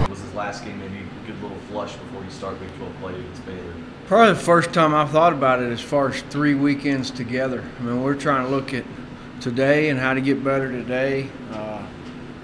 Was his last game maybe a good little flush before you start Big 12 play against Baylor? Probably the first time I've thought about it as far as 3 weekends together. I mean, we're trying to look at today and how to get better today.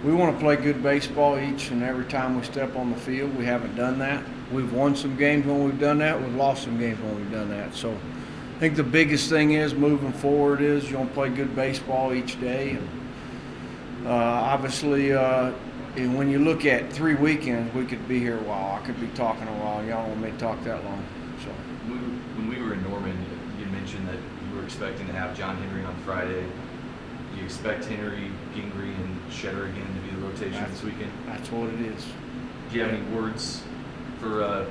We want to play good baseball each and every time we step on the field. We haven't done that. We've won some games when we've done that. We've lost some games when we've done that. So I think the biggest thing is moving forward is you want to play good baseball each day. And obviously, and when you look at 3 weekends, we could be here a while. I could be talking a while. Y'all don't want me to talk that long. So when we were in Norman, you mentioned that you were expecting to have John Henry on Friday. Do you expect Henry, Gingrey, and Shetter again to be the rotation this weekend? That's what it is. Do you have any words for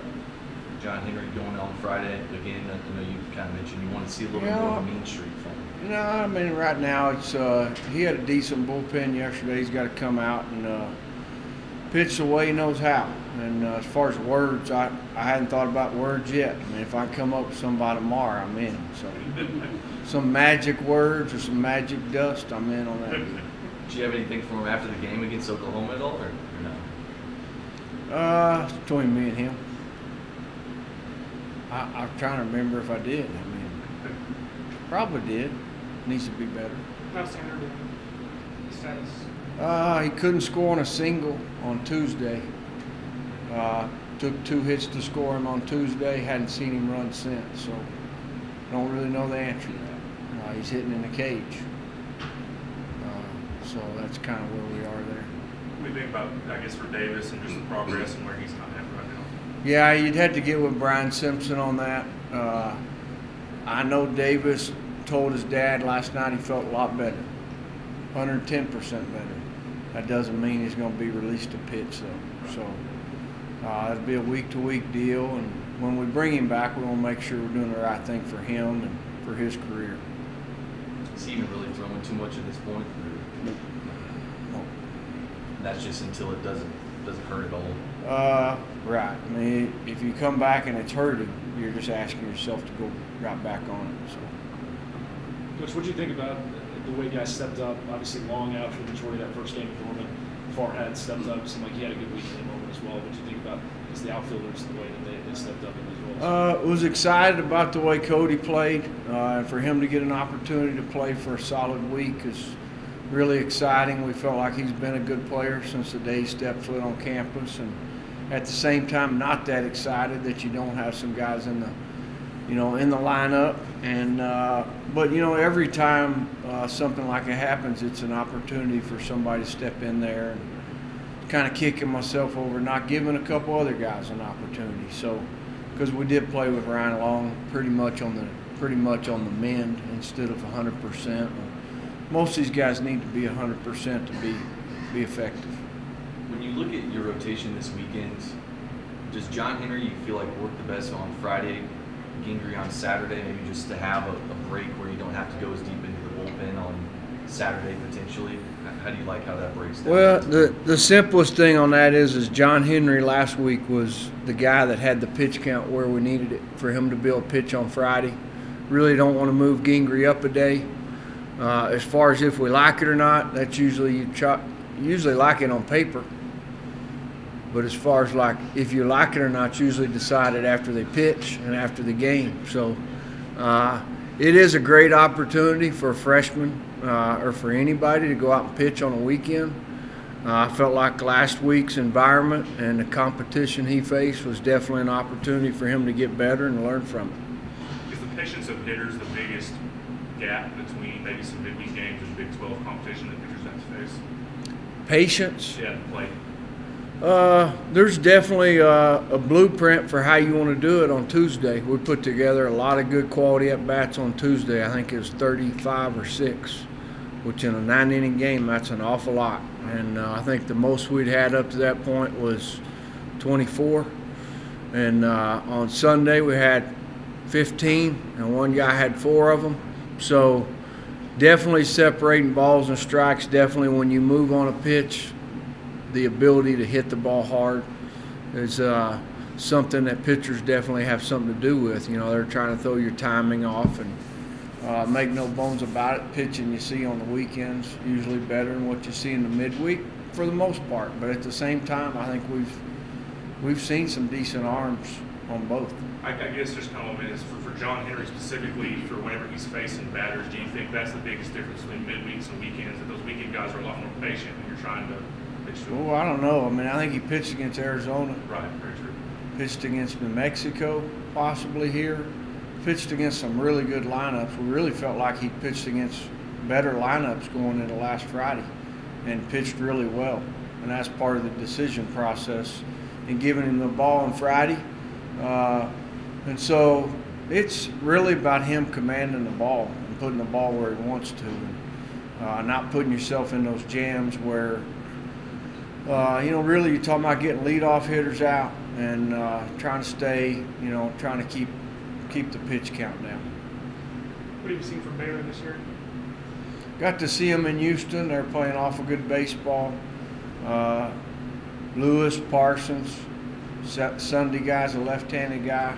John Henry going on Friday? Again, I know you kind of mentioned you want to see a little bit more of a mean streak from him. No, I mean, right now it's he had a decent bullpen yesterday. He's got to come out and pitch the way he knows how. And as far as words, I hadn't thought about words yet. I mean, if I come up with somebody tomorrow, I'm in. So some magic words or some magic dust, I'm in on that. Did you have anything for him after the game against Oklahoma at all, or no? Between me and him. I'm trying to remember if I did. I mean, probably did. Needs to be better. How's Tanner doing? Status? He couldn't score on a single on Tuesday. Took 2 hits to score him on Tuesday. Hadn't seen him run since, so don't really know the answer to that. He's hitting in the cage. So that's kind of where we are there. What do you think about, I guess, for Davis and just the progress and where he's kind of at right now? Yeah, you'd have to get with Brian Simpson on that. I know Davis told his dad last night he felt a lot better, 110% better. That doesn't mean he's going to be released to pitch, though. So it'll be a week-to-week deal, and when we bring him back, we want to make sure we're doing the right thing for him and for his career. Is he even really throwing too much at this point? No. That's just until it doesn't hurt at all. Right. I mean, if you come back and it's hurting, you're just asking yourself to go right back on it. So. Coach, what do you think about the way guys stepped up? Obviously, long out for the majority of that first game with Norman. Farhad stepped up. Seemed like he had a good week in the moment as well. What do you think about just the outfielders, the way that they stepped up in as well? Was excited about the way Cody played. And for him to get an opportunity to play for a solid week is really exciting. We felt like he's been a good player since the day he stepped foot on campus, and at the same time, not that excited that you don't have some guys in the, in the lineup. And but every time something like it happens, it's an opportunity for somebody to step in there, and kind of kicking myself over not giving a couple other guys an opportunity. So, because we did play with Ryan Long pretty much on the mend instead of 100%. Most of these guys need to be 100% to be effective. When you look at your rotation this weekend, does John Henry you feel like work the best on Friday, Gingrey on Saturday, maybe just to have a break where you don't have to go as deep into the bullpen on Saturday potentially? How do you like how that breaks down? Well, the simplest thing on that is John Henry last week was the guy that had the pitch count where we needed it for him to be able to pitch on Friday. Really don't want to move Gingrey up a day. As far as if we like it or not, that's usually usually like it on paper. But as far as like if you like it or not, it's usually decided after they pitch and after the game. So it is a great opportunity for a freshman or for anybody to go out and pitch on a weekend. I felt like last week's environment and the competition he faced was definitely an opportunity for him to get better and learn from it. Is the patience of hitters the biggest gap between maybe some midweek games and Big 12 competition that pitchers have to face? Patience? Yeah, play. There's definitely a blueprint for how you want to do it on Tuesday. We put together a lot of good quality at-bats on Tuesday. I think it was 35 or 6, which in a 9-inning game, that's an awful lot. And I think the most we'd had up to that point was 24. And on Sunday, we had 15, and one guy had 4 of them. So definitely separating balls and strikes, definitely when you move on a pitch, the ability to hit the ball hard is something that pitchers definitely have something to do with. They're trying to throw your timing off, and make no bones about it, pitching you see on the weekends usually better than what you see in the midweek. for the most part. But at the same time, I think we've seen some decent arms on both. I guess just kind of is for John Henry specifically, for whenever he's facing batters, do you think that's the biggest difference between midweeks and weekends? That those weekend guys are a lot more patient when you're trying to pitch to them? Well, I don't know. I mean, I think he pitched against Arizona, Right, very true. pitched against New Mexico, possibly here, pitched against some really good lineups. We really felt like he pitched against better lineups going into last Friday and pitched really well. And that's part of the decision process in giving him the ball on Friday. And so it's really about him commanding the ball and putting the ball where he wants to, and not putting yourself in those jams where, really you're talking about getting leadoff hitters out and trying to stay, trying to keep the pitch count down. What have you seen from Baylor this year? Got to see them in Houston. They're playing awful good baseball. Lewis, Parsons, Sunday guy's a left-handed guy.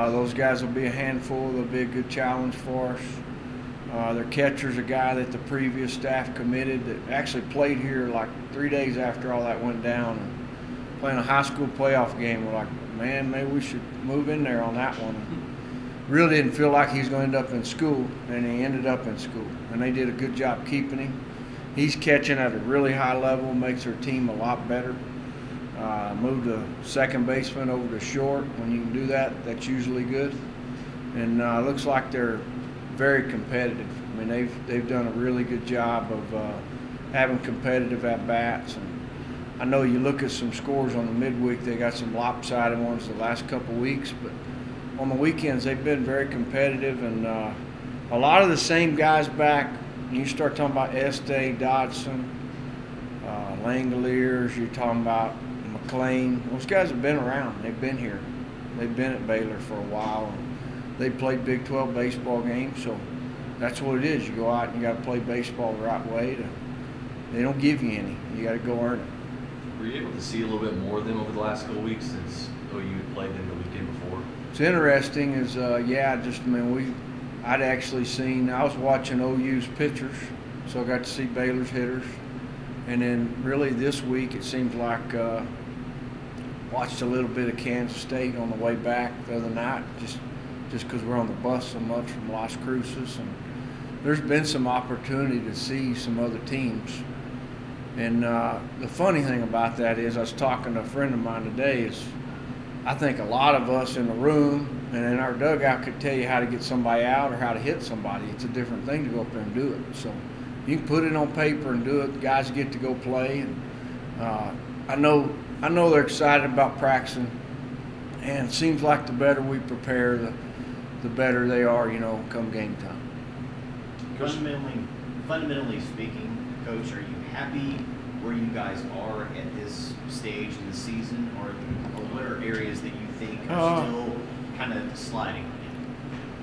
Those guys will be a handful. They'll be a good challenge for us. Their catcher's a guy that the previous staff committed that actually played here like 3 days after all that went down and playing a high school playoff game. We're like, man, maybe we should move in there on that one. Really didn't feel like he's going to end up in school, and he ended up in school. And they did a good job keeping him. He's catching at a really high level, makes their team a lot better. Moved a second baseman over to short. When you can do that, that's usually good. And it looks like they're very competitive. I mean, they've done a really good job of having competitive at-bats. And I know you look at some scores on the midweek, they got some lopsided ones the last couple of weeks, but on the weekends they've been very competitive, and a lot of the same guys back. You start talking about Estee, Dodson, Langoliers, you're talking about McLean. Those guys have been around. They've been here. They've been at Baylor for a while. They played Big 12 baseball games, so that's what it is. You go out and you got to play baseball the right way. They don't give you any. You got to go earn it. Were you able to see a little bit more of them over the last couple of weeks since OU had played them the weekend before? What's interesting is, I'd actually seen, I was watching OU's pitchers, so I got to see Baylor's hitters. And then really this week it seems like watched a little bit of Kansas State on the way back the other night, just because we're on the bus so much from Las Cruces. And there's been some opportunity to see some other teams. And the funny thing about that is, I was talking to a friend of mine today, is I think a lot of us in the room and in our dugout could tell you how to get somebody out or how to hit somebody. It's a different thing to go up there and do it. So you can put it on paper and do it. The guys get to go play. And I know they're excited about practicing. And it seems like the better we prepare, the better they are, come game time. Fundamentally speaking, Coach, are you happy where you guys are at this stage in the season, or what are areas that you think are still kind of sliding on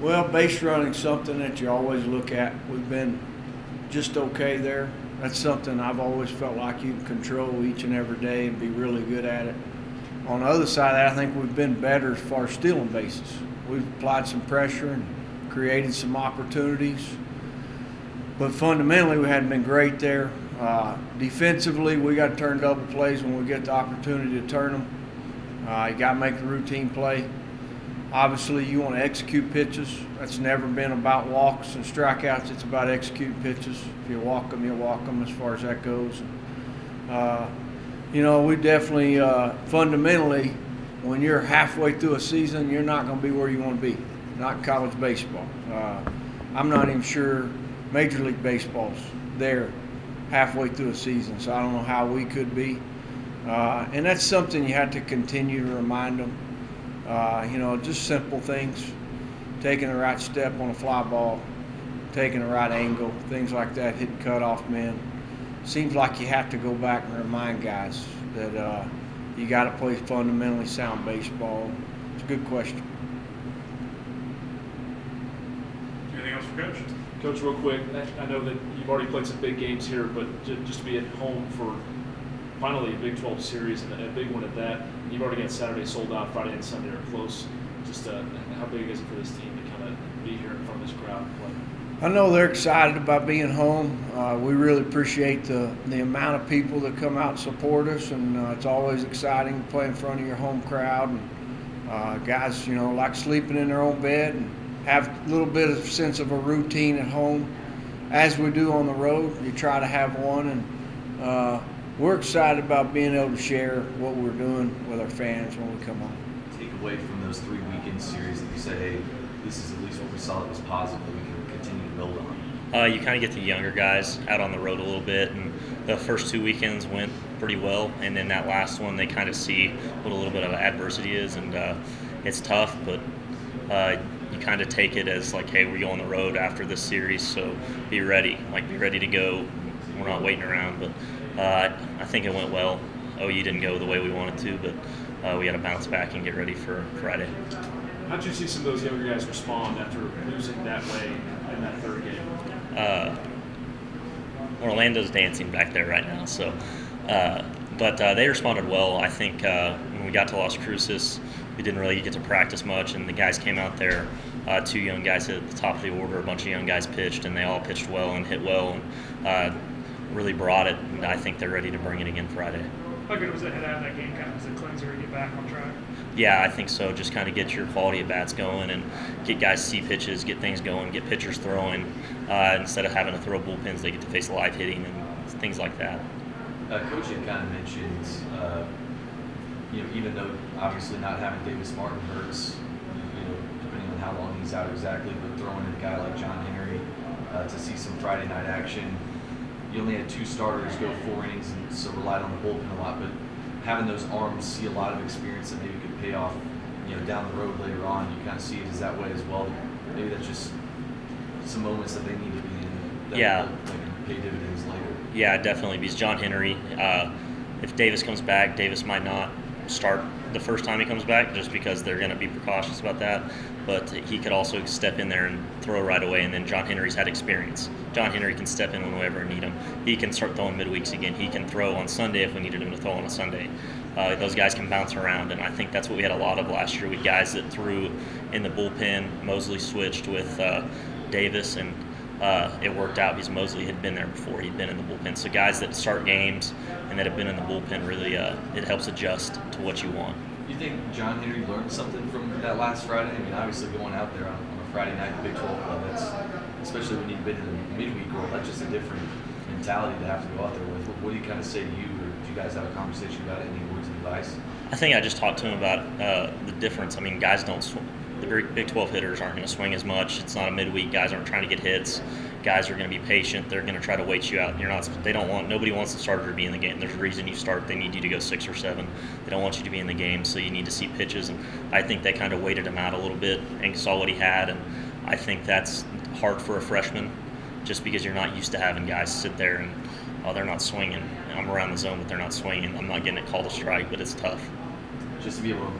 you? Well, base running's something that you always look at. We've been just okay there. That's something I've always felt like you can control each and every day and be really good at it. On the other side of that, I think we've been better as far as stealing bases. We've applied some pressure and created some opportunities. But fundamentally, we hadn't been great there. Defensively, we got to turn double plays when we get the opportunity to turn them. You got to make the routine play. Obviously, you want to execute pitches. That's never been about walks and strikeouts. It's about executing pitches. If you walk them, you walk them as far as that goes. We definitely, fundamentally, when you're halfway through a season, you're not going to be where you want to be. Not in college baseball. I'm not even sure Major League Baseball's there halfway through a season, so I don't know how we could be. And that's something you have to continue to remind them. Just simple things, taking the right step on a fly ball, taking the right angle, things like that, hitting cutoff men. Seems like you have to go back and remind guys that you got to play fundamentally sound baseball. It's a good question. Anything else for Coach? Coach, real quick, I know that you've already played some big games here, but just to be at home for finally a Big 12 series and a big one at that. You've already got Saturday sold out, Friday and Sunday are close. Just how big is it for this team to kind of be here in front of this crowd and play? I know they're excited about being home. We really appreciate the amount of people that come out and support us, and it's always exciting to play in front of your home crowd. And guys, like sleeping in their own bed and have a little bit of sense of a routine at home. As we do on the road, you try to have one, and we're excited about being able to share what we're doing with our fans when we come home. Take away from those 3 weekend series that you say, hey, this is at least what we saw that was positive that we can continue to build on? You kind of get the younger guys out on the road a little bit, and the first 2 weekends went pretty well, and then that last one they kind of see what a little bit of adversity is, and it's tough, but you kind of take it as like, hey, we go on the road after this series, so be ready to go. We're not waiting around, but I think it went well. OU didn't go the way we wanted to, but we got to bounce back and get ready for Friday. How'd you see some of those younger guys respond after losing that way in that third game? Orlando's dancing back there right now, so but they responded well. I think when we got to Las Cruces, we didn't really get to practice much, and the guys came out there. 2 young guys at the top of the order, a bunch of young guys pitched, and they all pitched well and hit well, and really brought it. And I think they're ready to bring it again Friday. How good was it to have that game kind of as a cleanser to get back on track? Yeah, I think so. Just kind of get your quality at bats going and get guys to see pitches, get things going, get pitchers throwing. Instead of having to throw bullpens, they get to face live hitting and things like that. Coach had kind of mentioned, even though obviously not having Davis Martin hurts, depending on how long he's out exactly, but throwing in a guy like John Henry to see some Friday night action. You only had 2 starters go 4 innings, and so relied on the bullpen a lot. But having those arms see a lot of experience that maybe could pay off, down the road later on. You kind of see it as that way as well. Maybe that's just some moments that they need to be in that will pay dividends later. Yeah, definitely. Because John Henry, if Davis comes back, Davis might not start the first time he comes back just because they're going to be precautious about that. But he could also step in there and throw right away. And then John Henry's had experience. John Henry can step in when we ever need him. He can start throwing midweeks again. He can throw on Sunday if we needed him to throw on a Sunday. Those guys can bounce around, and I think that's what we had a lot of last year with guys that threw in the bullpen. Mosley switched with Davis, and it worked out because Mosley had been there before. He'd been in the bullpen. So guys that start games and that have been in the bullpen really it helps adjust to what you want. You think John Henry learned something from that last Friday? I mean, obviously going out there on a Friday night in the Big 12 club, that's, especially when you've been in the midweek world, that's just a different mentality to have to go out there with. What do you kind of say to you, or do you guys have a conversation about it? Any words of advice? I think I just talked to him about the difference. I mean, guys don't swing. The Big 12 hitters aren't going to swing as much. It's not a midweek. Guys aren't trying to get hits. Guys are going to be patient. They're going to try to wait you out. Nobody wants the starter to be in the game. There's a reason you start. They need you to go 6 or 7. They don't want you to be in the game, so you need to see pitches. And I think they kind of waited him out a little bit and saw what he had. And I think that's hard for a freshman, just because you're not used to having guys sit there and, they're not swinging. I'm around the zone, but they're not swinging. I'm not getting it called a strike, but it's tough. Just to be able to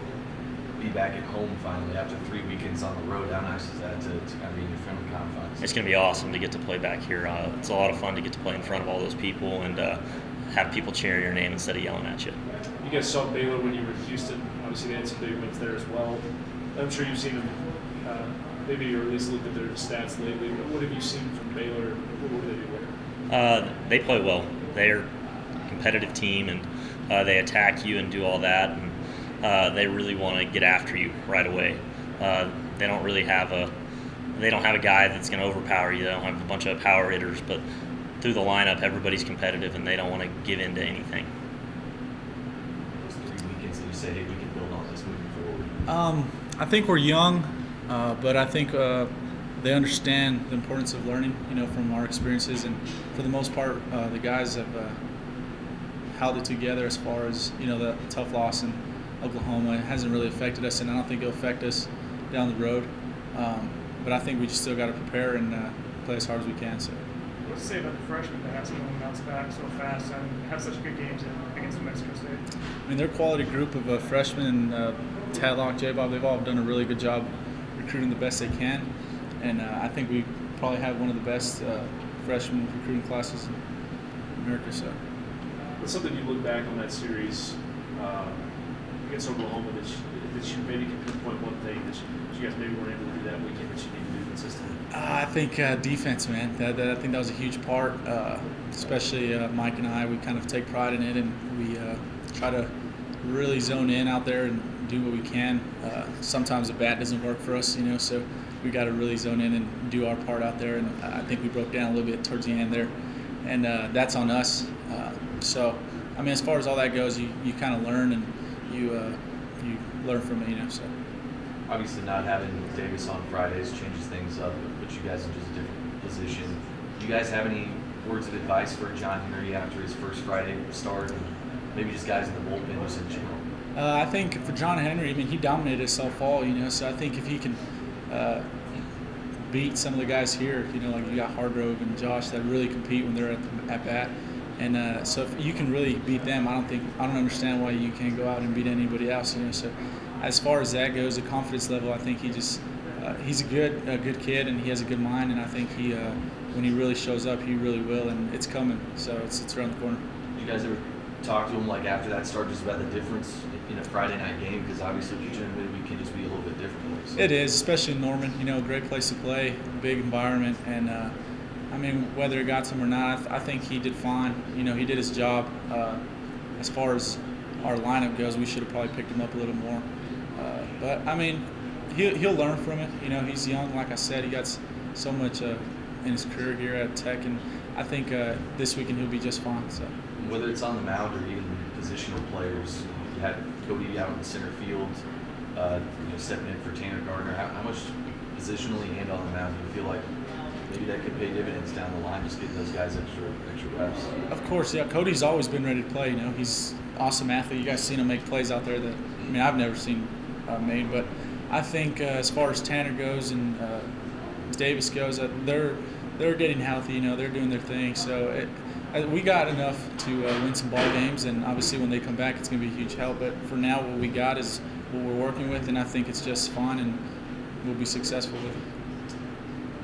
be back at home finally after 3 weekends on the road, how nice is that to kind of be in your friendly confines? It's going to be awesome to get to play back here. It's a lot of fun to get to play in front of all those people and have people cheering your name instead of yelling at you. You guys saw Baylor when you were in Houston. Obviously, they had some big wins there as well. I'm sure you've seen them, maybe or at least looked at their stats lately. What have you seen from Baylor? What do they do well? They play well. They're a competitive team, and they attack you and do all that. And they really want to get after you right away. They don't really have a guy that's going to overpower you. They don't have a bunch of power hitters, but through the lineup, everybody's competitive, and they don't want to give in to anything. Those 3 weekends that you say, hey, we can build on this moving forward? I think we're young, but I think they understand the importance of learning, from our experiences. And for the most part, the guys have held it together as far as, the tough loss in Oklahoma. It hasn't really affected us, and I don't think it'll affect us down the road. But I think we just still got to prepare and play as hard as we can. So. What's to say about the freshmen that have some of them bounce back so fast and have such good games against New Mexico State? I mean, they're a quality group of freshmen. Tadlock, J-Bob, they've all done a really good job recruiting the best they can. And I think we probably have one of the best freshman recruiting classes in America. So. What's something you look back on that series against Oklahoma that you maybe can pinpoint one thing that you guys maybe weren't able to do that weekend that you need to do consistently? I think defense, man. I think that was a huge part, especially Mike and I. We kind of take pride in it, and we try to really zone in out there and do what we can. Sometimes the bat doesn't work for us, so we got to really zone in and do our part out there. And I think we broke down a little bit towards the end there, and that's on us. So, I mean, as far as all that goes, you kind of learn and you learn from it, So. Obviously, not having Davis on Fridays changes things up, puts you guys in just a different position. Do you guys have any words of advice for John Henry after his first Friday start, and maybe just guys in the bullpen just in general? I think for John Henry, I mean, he dominated us all fall, So I think if he can beat some of the guys here, like you got Hargrove and Josh that really compete when they're at bat, and so if you can really beat them, I don't understand why you can't go out and beat anybody else, So as far as that goes, the confidence level, I think he's a good kid, and he has a good mind, and I think when he really shows up, he really will, and it's coming, so it's around the corner. Did you guys ever talk to him after that start just about the difference in a Friday night game? Because obviously Eugene midweek can just be a little bit different. So. It is, especially in Norman. Great place to play, big environment, and I mean, whether it got to him or not, I think he did fine. He did his job. As far as our lineup goes, we should have probably picked him up a little more. But I mean, he'll learn from it. He's young. Like I said, he got so much in his career here at Tech, and I think this weekend he'll be just fine. So. Whether it's on the mound or even positional players, you had Cody out in center field, stepping in for Tanner Gardner. How much positionally and on the mound do you feel like maybe that could pay dividends down the line, just getting those guys extra reps? Of course, yeah. Cody's always been ready to play. He's an awesome athlete. You guys seen him make plays out there that I've never seen made. But I think as far as Tanner goes and Davis goes, they're getting healthy. They're doing their thing. So we got enough to win some ball games, and obviously when they come back, it's going to be a huge help. But for now, what we got is what we're working with, and I think it's just fun, and we'll be successful with it.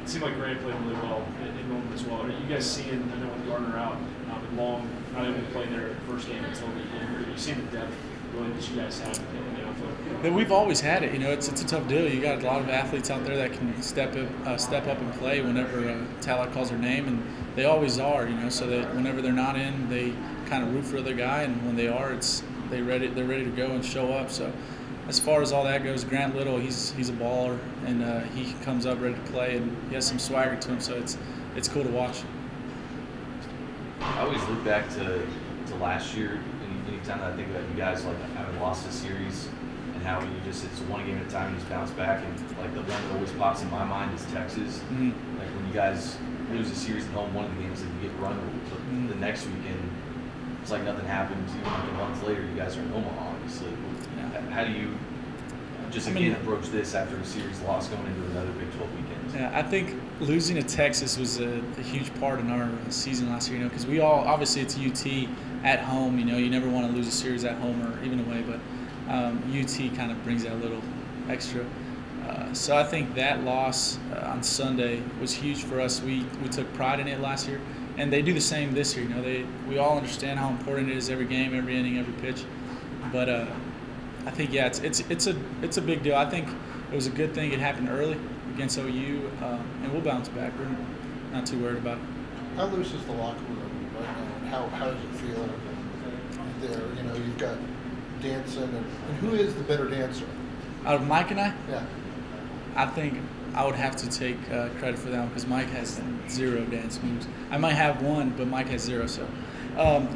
It seemed like Grant played really well in Norman as well. Are you guys seeing, I know with Gardner out, and Long not able to play their first game until the end, are you seeing the depth really that you guys have in the outfield? That we've always had it. It's a tough deal. You got a lot of athletes out there that can step up and play whenever Tadlock calls their name, and they always are. So that whenever they're not in, they kind of root for their guy, and when they are, they're ready to go and show up. So as far as all that goes, Grant Little, he's a baller, and he comes up ready to play, and he has some swagger to him. So it's cool to watch. I always look back to last year, and anytime that I think about you guys having lost a series and how it's one game at a time and you just bounce back, and the one that always pops in my mind is Texas. Mm-hmm. When you guys lose a series at home, one of the games that you get run, but mm-hmm. the next weekend it's like nothing happens. Even a month later, you guys are in Omaha, obviously. Yeah. How do you approach this after a series loss going into another Big 12 weekend? Yeah, I think losing to Texas was a huge part in our season last year, because we all, obviously it's UT at home, you never want to lose a series at home or even away, but UT kind of brings that little extra. So I think that loss on Sunday was huge for us. We took pride in it last year, and they do the same this year. We all understand how important it is every game, every inning, every pitch, but I think it's a big deal. I think it was a good thing it happened early against OU, and we'll bounce back. We're not too worried about it. How loose is the locker room right now? How does it feel there? You've got dancing, and who is the better dancer? Out of Mike and I? Yeah. I think I would have to take credit for that one, because Mike has 0 dance moves. I might have one, but Mike has 0. So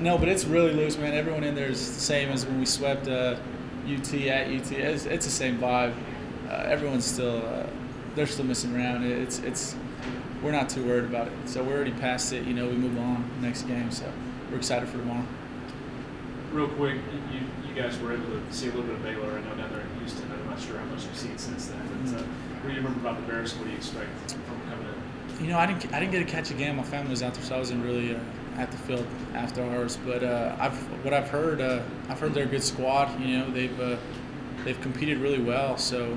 no, but it's really loose, man. Everyone in there is the same as when we swept UT at UT. It's the same vibe. Everyone's still they're still messing around. We're not too worried about it. So we're already past it. We move on next game. So we're excited for tomorrow. Real quick, you guys were able to see a little bit of Baylor. I know down there in Houston. I'm not sure how much you've seen since then. But what do you remember about the Bears? What do you expect from coming in? I didn't get to catch a game. My family was out there, so I wasn't really at the field after ours. But I've heard they're a good squad. They've competed really well. So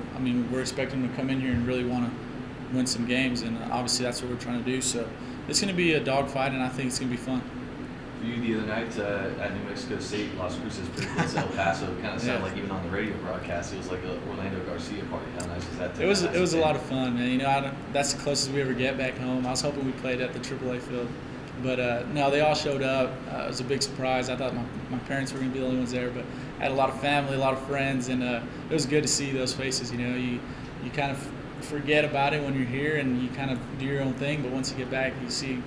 we're expecting them to come in here and really want to win some games, and obviously that's what we're trying to do. So it's going to be a dogfight, and I think it's going to be fun. For you the other night at New Mexico State, Las Cruces, pretty close to El Paso. Kind of sounded like even on the radio broadcast, it was like a Orlando Garcia party. How nice is that? It was a lot of fun, man. You know, that's the closest we ever get back home. I was hoping we played at the AAA field, but no, they all showed up. It was a big surprise. I thought my parents were going to be the only ones there, but I had a lot of family, a lot of friends, and it was good to see those faces. You know, you kind of forget about it when you're here, and you kind of do your own thing. But once you get back, you see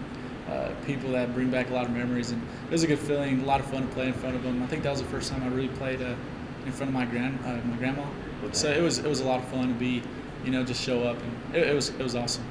people that bring back a lot of memories, and it was a good feeling. A lot of fun to play in front of them. I think that was the first time I really played in front of my grandma. So it was a lot of fun to be, you know, just show up, and it was awesome.